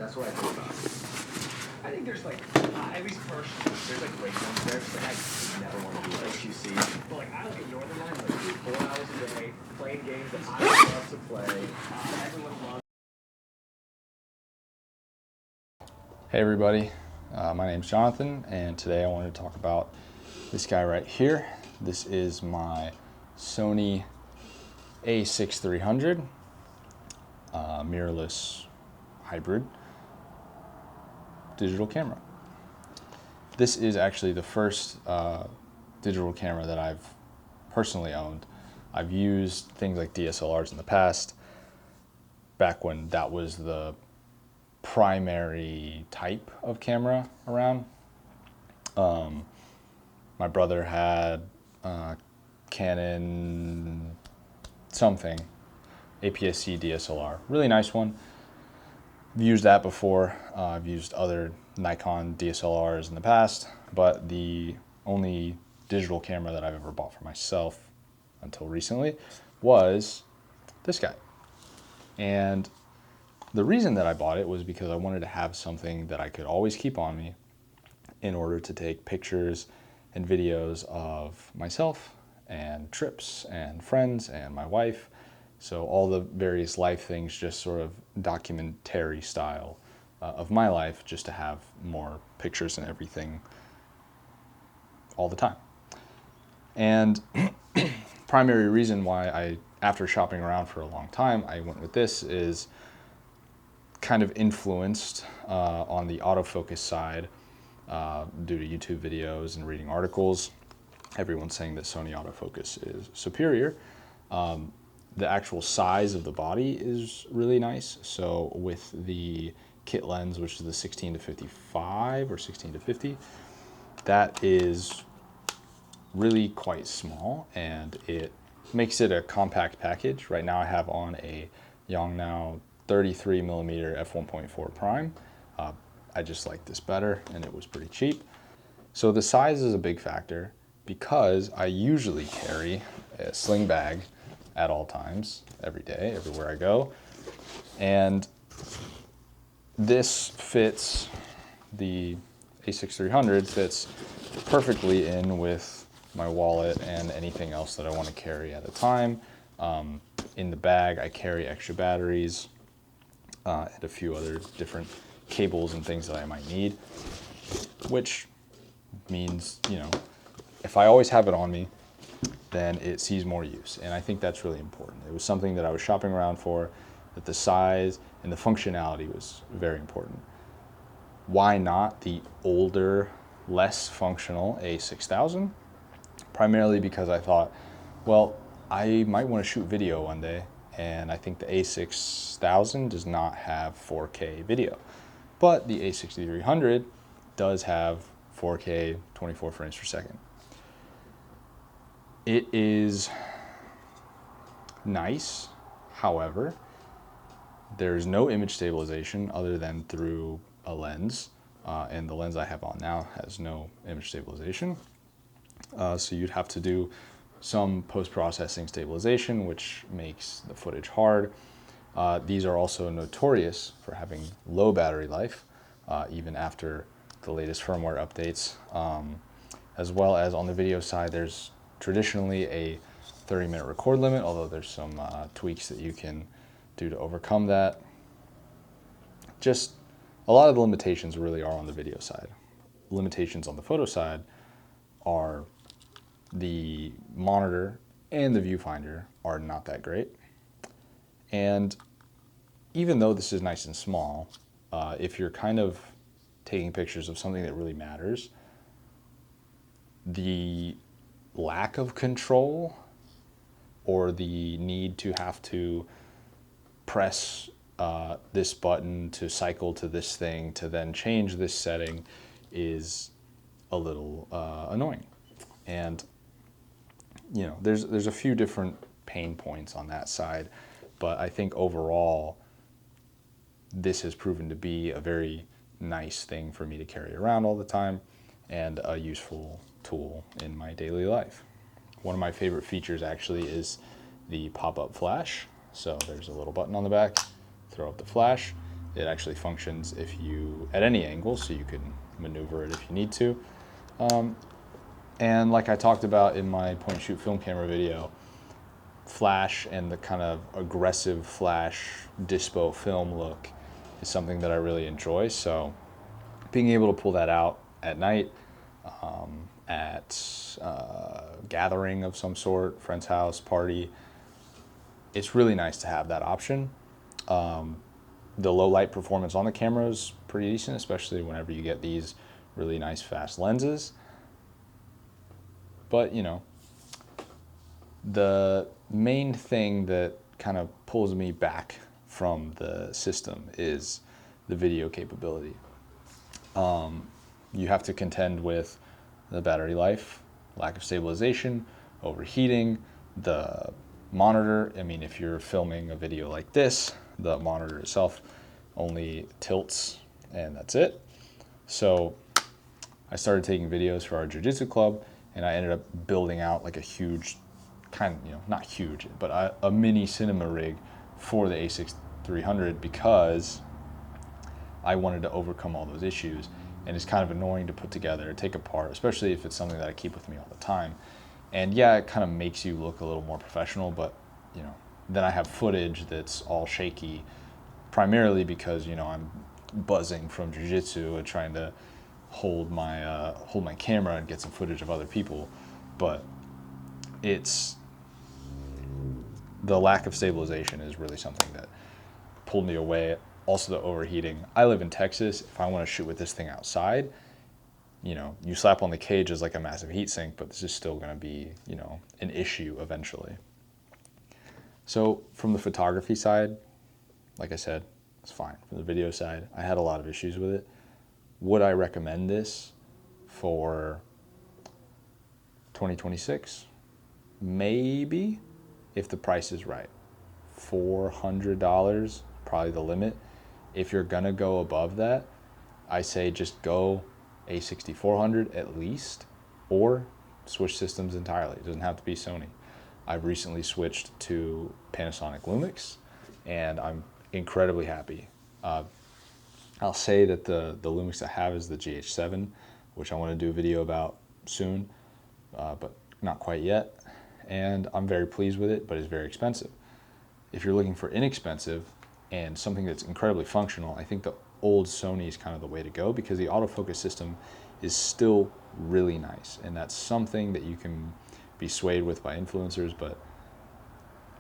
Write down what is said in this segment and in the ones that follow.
That's what I think about it. I think there's like, at least personally, there's like great ones there. Like I never want to be like QC. But like I look at Northern Line, like 4 hours a day, playing games that I love to play. Everyone loves. Hey everybody, my name's Jonathan, and today I wanted to talk about this guy right here. This is my Sony A6300 mirrorless hybrid digital camera. This is actually the first digital camera that I've personally owned. I've used things like DSLRs in the past, back when that was the primary type of camera around. My brother had Canon something, APS-C DSLR, really nice one. I've used that before. I've used other Nikon DSLRs in the past, but the only digital camera that I've ever bought for myself until recently was this guy. And the reason that I bought it was because I wanted to have something that I could always keep on me in order to take pictures and videos of myself and trips and friends and my wife. So all the various life things, just sort of documentary style of my life, just to have more pictures and everything all the time. And primary reason why after shopping around for a long time, I went with this is kind of influenced on the autofocus side due to YouTube videos and reading articles. Everyone's saying that Sony autofocus is superior. The actual size of the body is really nice. So with the kit lens, which is the 16 to 55 or 16 to 50, that is really quite small, and it makes it a compact package. Right now I have on a Yongnuo 33 millimeter f1.4 prime. I just like this better, and it was pretty cheap. So the size is a big factor because I usually carry a sling bag at all times, every day, everywhere I go. And this fits, the A6300 fits perfectly in with my wallet and anything else that I want to carry at a time. In the bag, I carry extra batteries and a few other different cables and things that I might need, which means, you know, if I always have it on me, then it sees more use. And I think that's really important. It was something that I was shopping around for, that the size and the functionality was very important. Why not the older, less functional A6000? Primarily because I thought, well, I might want to shoot video one day, and I think the A6000 does not have 4K video. But the A6300 does have 4K 24 frames per second. It is nice, however, there's no image stabilization other than through a lens, and the lens I have on now has no image stabilization. So you'd have to do some post-processing stabilization, which makes the footage hard. These are also notorious for having low battery life, even after the latest firmware updates. As well as on the video side, there's traditionally a 30-minute record limit, although there's some tweaks that you can do to overcome that. Just a lot of the limitations really are on the video side. Limitations on the photo side are the monitor and the viewfinder are not that great. And even though this is nice and small, if you're kind of taking pictures of something that really matters, the lack of control or the need to have to press this button to cycle to this thing to then change this setting is a little annoying. And you know, there's a few different pain points on that side, but I think overall this has proven to be a very nice thing for me to carry around all the time and a useful tool in my daily life. One of my favorite features actually is the pop-up flash. So there's a little button on the back, throw up the flash. It actually functions if you, at any angle, so you can maneuver it if you need to. And like I talked about in my point and shoot film camera video, flash and the kind of aggressive flash dispo film look is something that I really enjoy. So being able to pull that out at night, at gathering of some sort, friend's house, party, it's really nice to have that option. The low light performance on the camera is pretty decent, especially whenever you get these really nice fast lenses. But you know, the main thing that kind of pulls me back from the system is the video capability. You have to contend with the battery life, lack of stabilization, overheating, the monitor. I mean, if you're filming a video like this, the monitor itself only tilts and that's it. So I started taking videos for our jiu-jitsu club, and I ended up building out like a huge, kind of, you know, not huge, but a mini cinema rig for the A6300 because I wanted to overcome all those issues. And it's kind of annoying to put together, take apart, especially if it's something that I keep with me all the time. And yeah, it kind of makes you look a little more professional, but you know, then I have footage that's all shaky, primarily because, you know, I'm buzzing from jiu-jitsu and trying to hold my camera and get some footage of other people. But it's the lack of stabilization is really something that pulled me away. Also the overheating. I live in Texas. If I want to shoot with this thing outside, you know, you slap on the cage as like a massive heat sink, but this is still going to be, you know, an issue eventually. So from the photography side, like I said, it's fine. From the video side, I had a lot of issues with it. Would I recommend this for 2026? Maybe, if the price is right. $400, probably the limit. If you're gonna go above that, I say just go A6400 at least, or switch systems entirely. It doesn't have to be Sony. I've recently switched to Panasonic Lumix, and I'm incredibly happy. I'll say that the Lumix I have is the GH7, which I want to do a video about soon, but not quite yet. And I'm very pleased with it, but it's very expensive. If you're looking for inexpensive and something that's incredibly functional, I think the old Sony is kind of the way to go because the autofocus system is still really nice. And that's something that you can be swayed with by influencers, but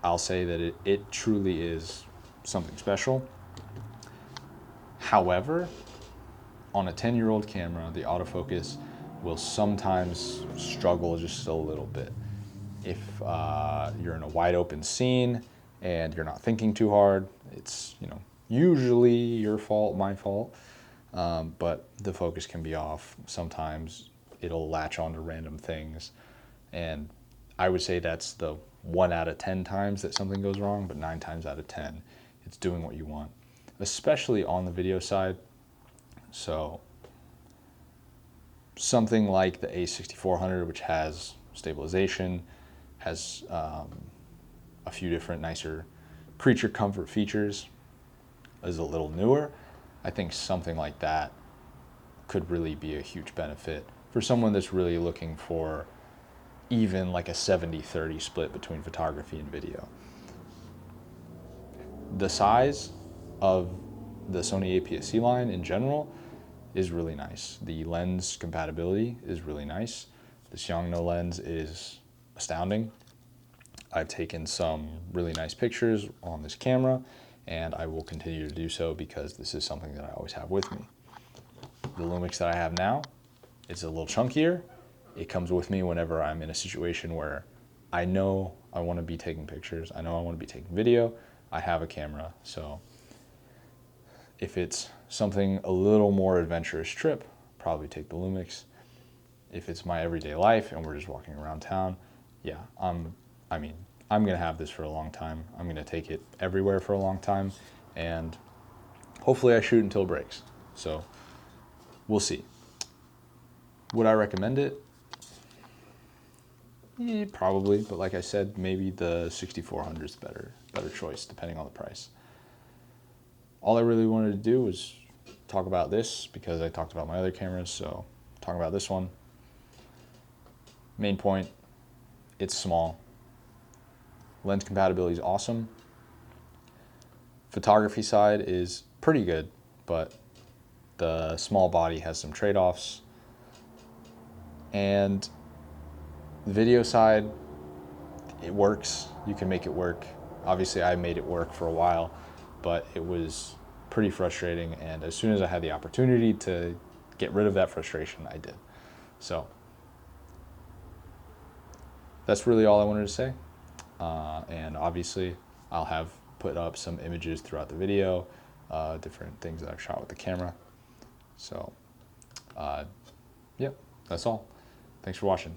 I'll say that it truly is something special. However, on a 10-year-old camera, the autofocus will sometimes struggle just a little bit. If you're in a wide open scene and you're not thinking too hard, it's, you know, usually your fault, my fault, but the focus can be off. Sometimes it'll latch onto random things, and I would say that's the 1 out of 10 times that something goes wrong, but 9 times out of 10, it's doing what you want, especially on the video side. So something like the A6400, which has stabilization, has a few different nicer creature comfort features, is a little newer. I think something like that could really be a huge benefit for someone that's really looking for even like a 70-30 split between photography and video. The size of the Sony APS-C line in general is really nice. The lens compatibility is really nice. The Yongnuo lens is astounding. I've taken some really nice pictures on this camera, and I will continue to do so because this is something that I always have with me. The Lumix that I have now, it's a little chunkier. It comes with me whenever I'm in a situation where I know I want to be taking pictures. I know I want to be taking video. I have a camera, so if it's something a little more adventurous trip, probably take the Lumix. If it's my everyday life and we're just walking around town, yeah, I'm gonna have this for a long time. I'm gonna take it everywhere for a long time, and hopefully I shoot until it breaks. So we'll see. Would I recommend it? Yeah, probably, but like I said, maybe the 6400 is better choice depending on the price. all I really wanted to do was talk about this because I talked about my other cameras, so talk about this one. Main point, it's small. Lens compatibility is awesome. Photography side is pretty good, but the small body has some trade-offs. And the video side, it works. You can make it work. Obviously, I made it work for a while, but it was pretty frustrating. And as soon as I had the opportunity to get rid of that frustration, I did. So that's really all I wanted to say. And obviously, I'll have put up some images throughout the video, different things that I've shot with the camera. So, yeah, that's all. Thanks for watching.